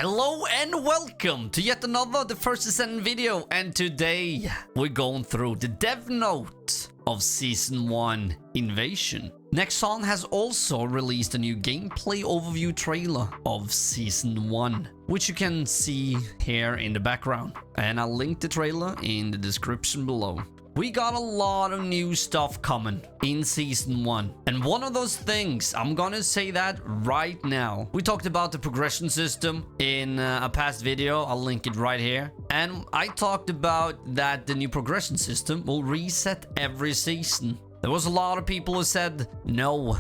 Hello and welcome to yet another The First Descendant video, and today we're going through the dev note of Season 1 Invasion. Nexon has also released a new gameplay overview trailer of Season 1, which you can see here in the background, and I'll link the trailer in the description below. We got a lot of new stuff coming in Season 1. And one of those things, I'm gonna say that right now. We talked about the progression system in a past video. I'll link it right here. And I talked about that the new progression system will reset every season. There was a lot of people who said, no,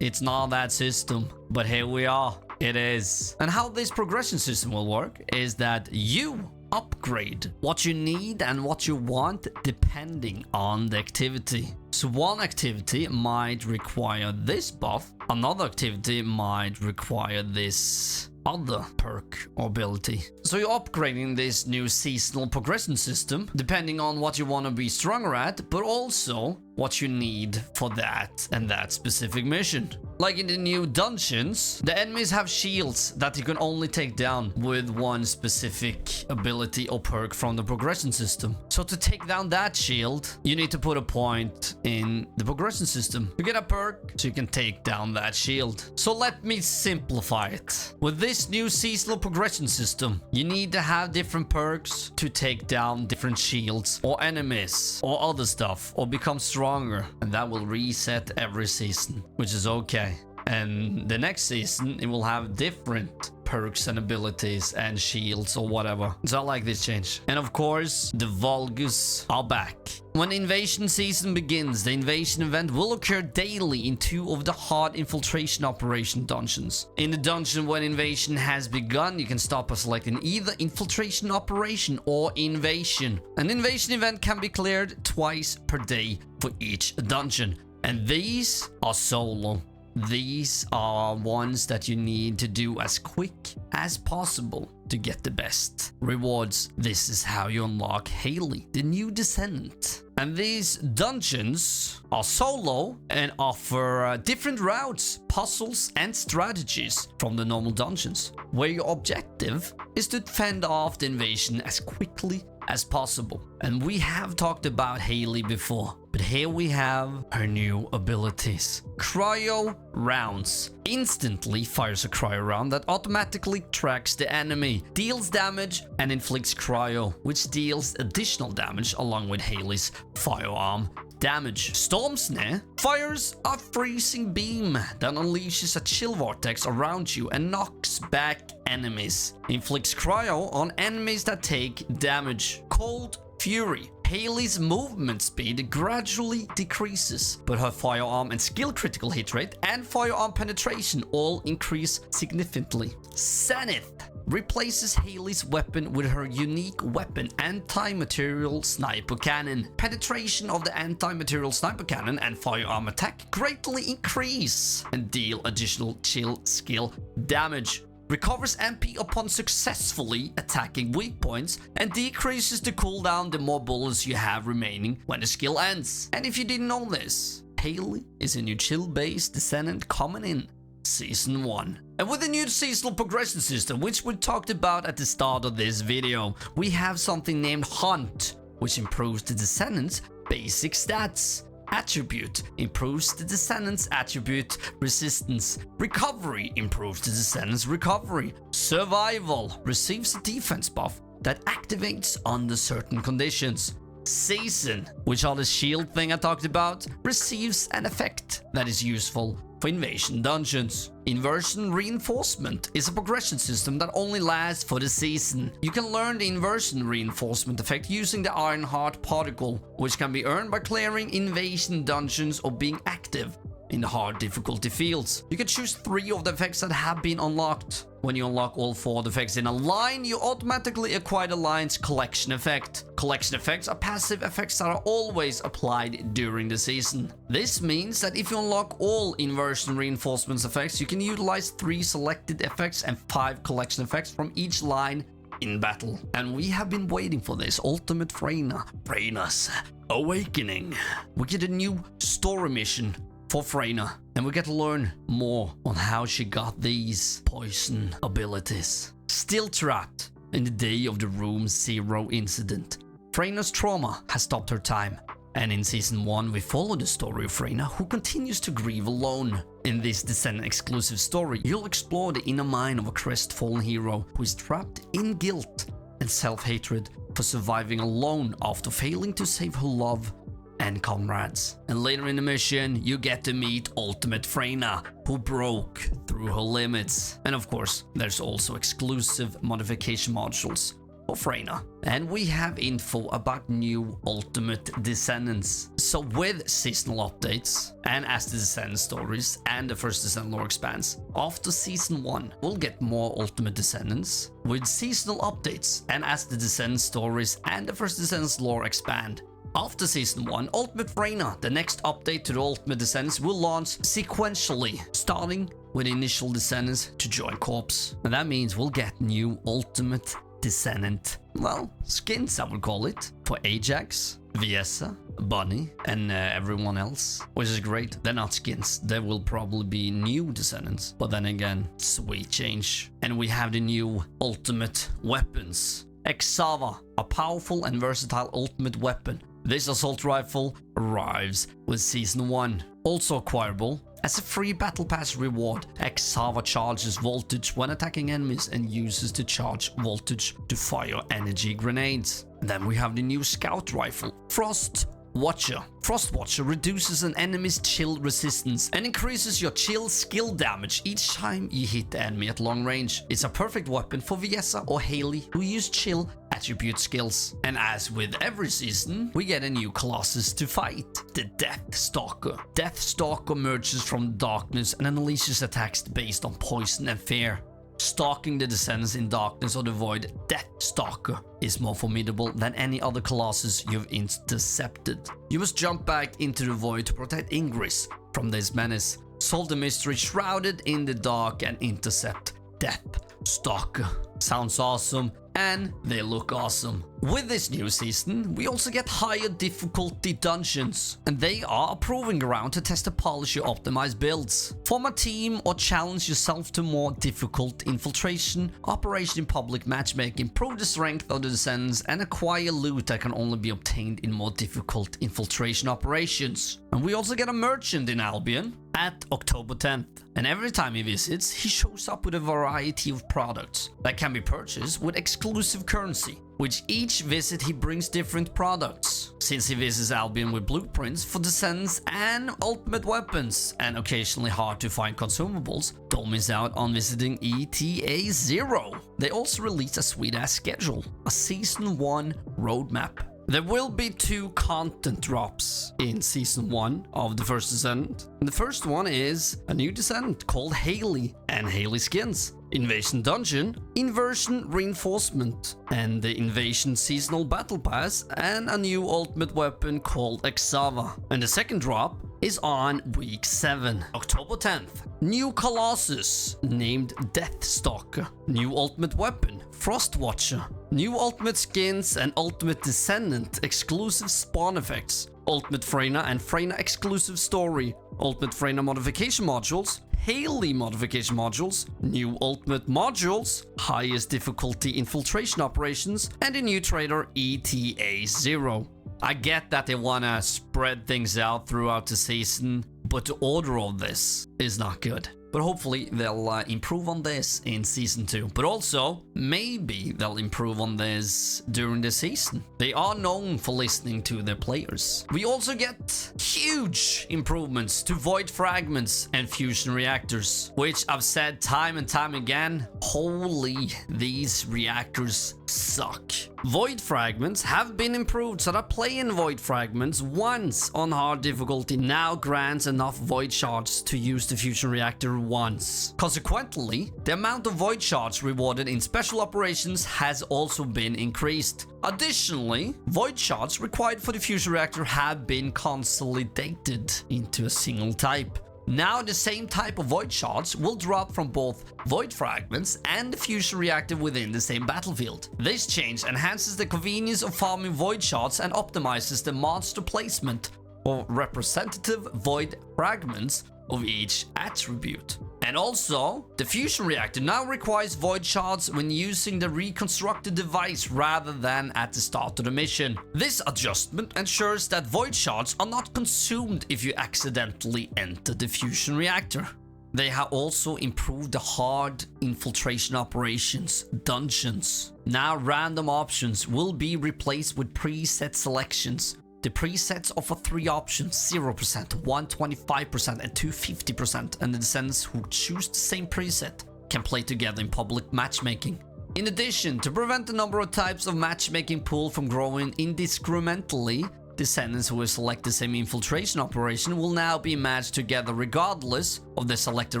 it's not that system. But here we are. It is. And how this progression system will work is that you upgrade what you need and what you want depending on the activity. So one activity might require this buff, another activity might require this other perk or ability. So you're upgrading this new seasonal progression system depending on what you want to be stronger at, but also what you need for that and that specific mission. Like in the new dungeons, the enemies have shields that you can only take down with one specific ability or perk from the progression system. So to take down that shield, you need to put a point in the progression system to get a perk so you can take down that shield. So let me simplify it. With this new seasonal progression system, you need to have different perks to take down different shields or enemies or other stuff or become stronger, and that will reset every season, which is okay. And the next season it will have different perks and abilities and shields or whatever. So I like this change. And of course, the Vulgus are back. When invasion season begins, the invasion event will occur daily in 2 of the hard infiltration operation dungeons. In the dungeon when invasion has begun, you can stop by selecting either infiltration operation or invasion. An invasion event can be cleared twice per day for each dungeon. And these are solo. These are ones that you need to do as quick as possible to get the best rewards. This is how you unlock Haley, the new descendant. And these dungeons are solo and offer different routes, puzzles and strategies from the normal dungeons, where your objective is to fend off the invasion as quickly as possible. And we have talked about Haley before, but here we have her new abilities. Cryo rounds. Instantly fires a cryo round that automatically tracks the enemy, deals damage and inflicts cryo, which deals additional damage along with Haley's firearm damage. Storm Snare fires a freezing beam that unleashes a chill vortex around you and knocks back enemies. Inflicts cryo on enemies that take damage. Cold Fury. Haley's movement speed gradually decreases, but her firearm and skill critical hit rate and firearm penetration all increase significantly. Zenith replaces Haley's weapon with her unique weapon anti-material sniper cannon. Penetration of the anti-material sniper cannon and firearm attack greatly increase and deal additional chill skill damage. Recovers MP upon successfully attacking weak points and decreases the cooldown the more bullets you have remaining when the skill ends. And if you didn't know this, Haley is a new chill-based descendant coming in Season 1. And with the new seasonal progression system, which we talked about at the start of this video, we have something named Hunt, which improves the descendants' basic stats. Attribute improves the descendants' attribute resistance. Recovery improves the descendants' recovery. Survival receives a defense buff that activates under certain conditions. Season, which are the shield thing I talked about, receives an effect that is useful for invasion dungeons. Inversion Reinforcement is a progression system that only lasts for the season. You can learn the Inversion Reinforcement effect using the Iron Heart Particle, which can be earned by clearing invasion dungeons or being active in the hard difficulty fields. You can choose 3 of the effects that have been unlocked. When you unlock all 4 of the effects in a line, you automatically acquire the line's collection effect. Collection effects are passive effects that are always applied during the season. This means that if you unlock all Inversion Reinforcements effects, you can utilize 3 selected effects and 5 collection effects from each line in battle. And we have been waiting for this ultimate Freyna's Awakening. We get a new story mission for Freyna, and we get to learn more on how she got these poison abilities. Still trapped in the day of the Room Zero incident, Freyna's trauma has stopped her time. And in Season 1, we follow the story of Freyna, who continues to grieve alone. In this Descendant exclusive story, you'll explore the inner mind of a crestfallen hero who is trapped in guilt and self-hatred for surviving alone after failing to save her love and comrades. And later in the mission, you get to meet Ultimate Freyna, who broke through her limits. And of course, there's also exclusive modification modules for Freyna. And we have info about new Ultimate Descendants. So with seasonal updates, and as the Descendant stories and the First Descendant lore expands, after Season 1, we'll get more Ultimate Descendants. With seasonal updates, and as the Descendant stories and the First Descendants lore expand, after Season 1, Ultimate Freyna, the next update to the Ultimate Descendants, will launch sequentially, starting with initial Descendants to join Corps. And that means we'll get new Ultimate Descendant, well, skins I would call it, for Ajax, Viessa, Bunny, and everyone else, which is great. They're not skins, they will probably be new Descendants, but then again, sweet change. And we have the new Ultimate Weapons. Exava, a powerful and versatile ultimate weapon. This assault rifle arrives with Season 1. Also acquirable as a free battle pass reward, Exava charges voltage when attacking enemies and uses the charge voltage to fire energy grenades. Then we have the new scout rifle, Frost Watcher. Frost Watcher reduces an enemy's chill resistance and increases your chill skill damage each time you hit the enemy at long range. It's a perfect weapon for Viessa or Haley who use chill attribute skills. And as with every season, we get a new Colossus to fight, the Death Stalker. Death Stalker emerges from the darkness and unleashes attacks based on poison and fear. Stalking the Descendants in darkness or the void, Death Stalker is more formidable than any other Colossus you've intercepted. You must jump back into the void to protect Ingris from this menace, solve the mystery shrouded in the dark, and intercept Death Stalker. Sounds awesome, and they look awesome. With this new season, we also get higher difficulty dungeons, and they are a proving ground to test and polish your optimized builds. Form a team or challenge yourself to more difficult infiltration, operation in public matchmaking, prove the strength of the Descendants, and acquire loot that can only be obtained in more difficult infiltration operations. And we also get a merchant in Albion at October 10th. And every time he visits, he shows up with a variety of products that can be purchased with exclusive currency. With each visit he brings different products. Since he visits Albion with blueprints for Descendants and ultimate weapons, and occasionally hard to find consumables, don't miss out on visiting ETA 0. They also released a sweet ass schedule, a Season 1 roadmap. There will be 2 content drops in Season 1 of the First Descendant. The first one is a new Descendant called Haley and Haley skins, Invasion Dungeon, Inversion Reinforcement, and the Invasion Seasonal Battle Pass, and a new ultimate weapon called Exava. And the second drop is on week 7, October 10th. New Colossus named Death Stalker, new ultimate weapon Frost Watcher, new ultimate skins and ultimate Descendant exclusive spawn effects, ultimate Freyna and Freyna exclusive story, ultimate Freyna modification modules, Haley modification modules, new ultimate modules, highest difficulty infiltration operations, and a new trader ETA 0. I get that they wanna spread things out throughout the season, but the order of this is not good. But hopefully they'll improve on this in Season 2. But also, maybe they'll improve on this during the season. They are known for listening to their players. We also get huge improvements to Void Fragments and Fusion Reactors, which I've said time and time again, holy, these reactors suck. Void Fragments have been improved so that playing Void Fragments once on hard difficulty now grants enough Void Shards to use the Fusion Reactor once. Consequently, the amount of Void Shards rewarded in special operations has also been increased. Additionally, Void Shards required for the Fusion Reactor have been consolidated into a single type. Now the same type of Void Shards will drop from both Void Fragments and the Fusion Reactor within the same battlefield. This change enhances the convenience of farming Void Shards and optimizes the monster placement for representative Void Fragments of each attribute. And also, the fusion reactor now requires void shards when using the reconstructed device rather than at the start of the mission. This adjustment ensures that void shards are not consumed if you accidentally enter the fusion reactor. They have also improved the hard infiltration operations, dungeons. Now random options will be replaced with preset selections. The presets offer 3 options: 0%, 125%, and 250%, and the descendants who choose the same preset can play together in public matchmaking. In addition, to prevent the number of types of matchmaking pool from growing indiscriminately, descendants who will select the same infiltration operation will now be matched together regardless of the selected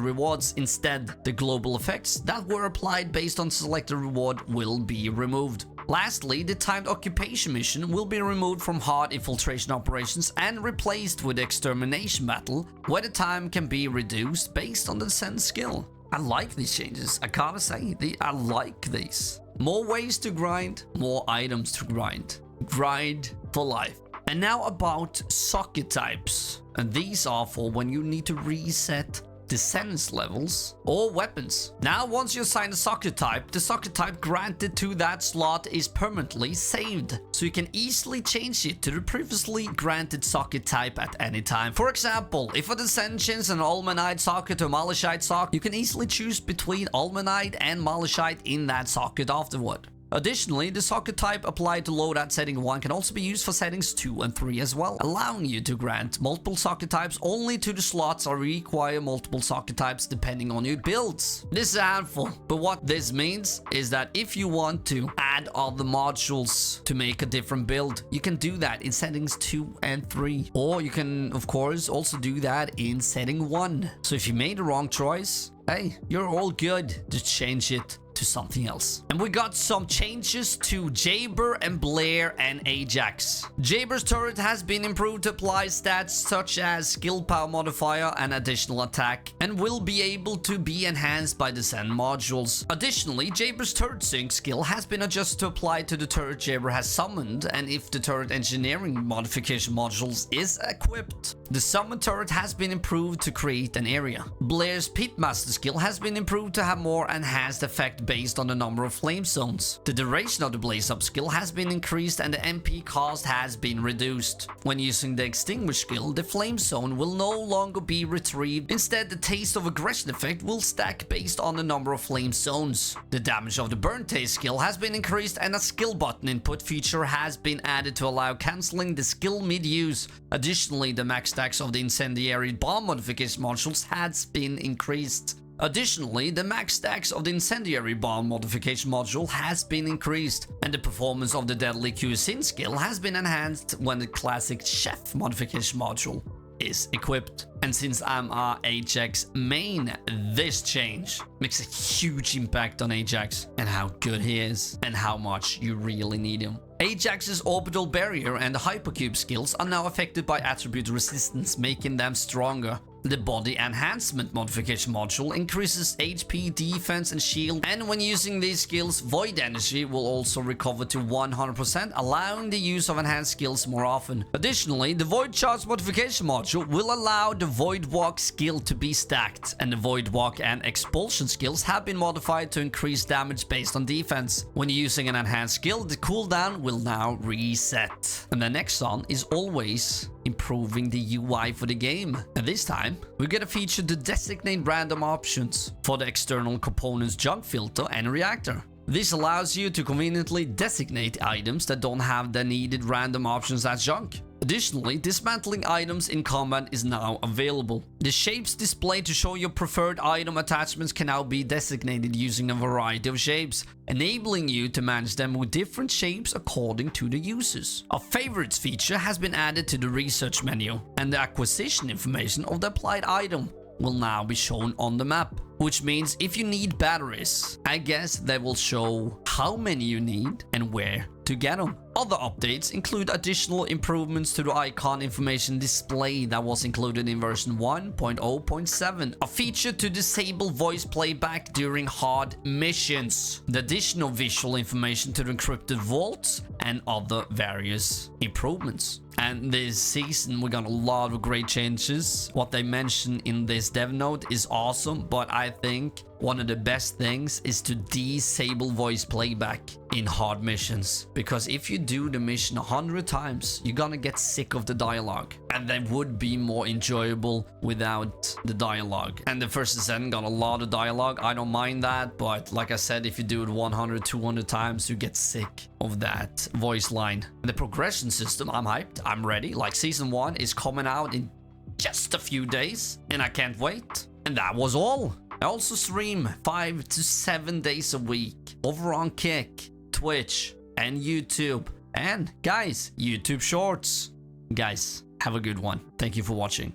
rewards. Instead, the global effects that were applied based on selected reward will be removed. Lastly, the timed occupation mission will be removed from hard infiltration operations and replaced with extermination battle, where the time can be reduced based on the descent skill. I like these changes, I gotta say, I like these. More ways to grind, more items to grind. Grind for life. And now about socket types. And these are for when you need to reset descendants levels or weapons. Now once you assign a socket type, the socket type granted to that slot is permanently saved, so you can easily change it to the previously granted socket type at any time. For example, if a descendant is an Almanite socket or Malachite socket, you can easily choose between Almanite and Malachite in that socket afterward. Additionally, the socket type applied to loadout setting 1 can also be used for settings 2 and 3 as well, allowing you to grant multiple socket types only to the slots or require multiple socket types depending on your builds. This is a handful, but what this means is that if you want to add other modules to make a different build, you can do that in settings 2 and 3. Or you can, of course, also do that in setting 1. So if you made the wrong choice, hey, you're all good. Just change it to something else. And we got some changes to Jaber and Blair and Ajax. Jaber's turret has been improved to apply stats such as skill power modifier and additional attack, and will be able to be enhanced by descent modules. Additionally, Jaber's turret sync skill has been adjusted to apply to the turret Jaber has summoned, and if the turret engineering modification modules is equipped. The summon turret has been improved to create an area. Blair's pitmaster skill has been improved to have more enhanced effect based on the number of flame zones. The duration of the blaze up skill has been increased and the MP cost has been reduced. When using the extinguish skill, the flame zone will no longer be retrieved. Instead, the taste of aggression effect will stack based on the number of flame zones. The damage of the burn taste skill has been increased and a skill button input feature has been added to allow cancelling the skill mid-use. Additionally, the max stacks of the incendiary bomb modification modules has been increased. Additionally, the max stacks of the incendiary bomb modification module has been increased, and the performance of the deadly cuisine skill has been enhanced when the classic chef modification module is equipped. And since I'm a Ajax main, this change makes a huge impact on Ajax and how good he is and how much you really need him. Ajax's orbital barrier and the hypercube skills are now affected by attribute resistance, making them stronger. The body enhancement modification module increases HP, defense, and shield, and when using these skills, void energy will also recover to 100%, allowing the use of enhanced skills more often. Additionally, the void charge modification module will allow the void walk skill to be stacked, and the void walk and expulsion skills have been modified to increase damage based on defense. When using an enhanced skill, the cooldown will now reset. And the next one is always improving the UI for the game. And this time, we're gonna feature to designate random options for the external components junk filter and reactor. This allows you to conveniently designate items that don't have the needed random options as junk. Additionally, dismantling items in combat is now available. The shapes displayed to show your preferred item attachments can now be designated using a variety of shapes, enabling you to manage them with different shapes according to the users. A favorites feature has been added to the research menu, and the acquisition information of the applied item will now be shown on the map. which means if you need batteries, I guess they will show how many you need and where to get them. Other updates include additional improvements to the icon information display that was included in version 1.0.7, a feature to disable voice playback during hard missions, the additional visual information to the encrypted vaults, and other various improvements. And this season we got a lot of great changes. What they mentioned in this dev note is awesome, but I think one of the best things is to disable voice playback in hard missions, because if you do the mission 100 times, you're gonna get sick of the dialogue, and they would be more enjoyable without the dialogue. And the First Descendant got a lot of dialogue. I don't mind that, but like I said, if you do it 100, 200 times, you get sick of that voice line. The progression system, I'm hyped. I'm ready. Like, season 1 is coming out in just a few days, and I can't wait. And that was all. I also stream 5 to 7 days a week over on Kick, Twitch, and YouTube. And guys, YouTube Shorts. Guys, have a good one. Thank you for watching.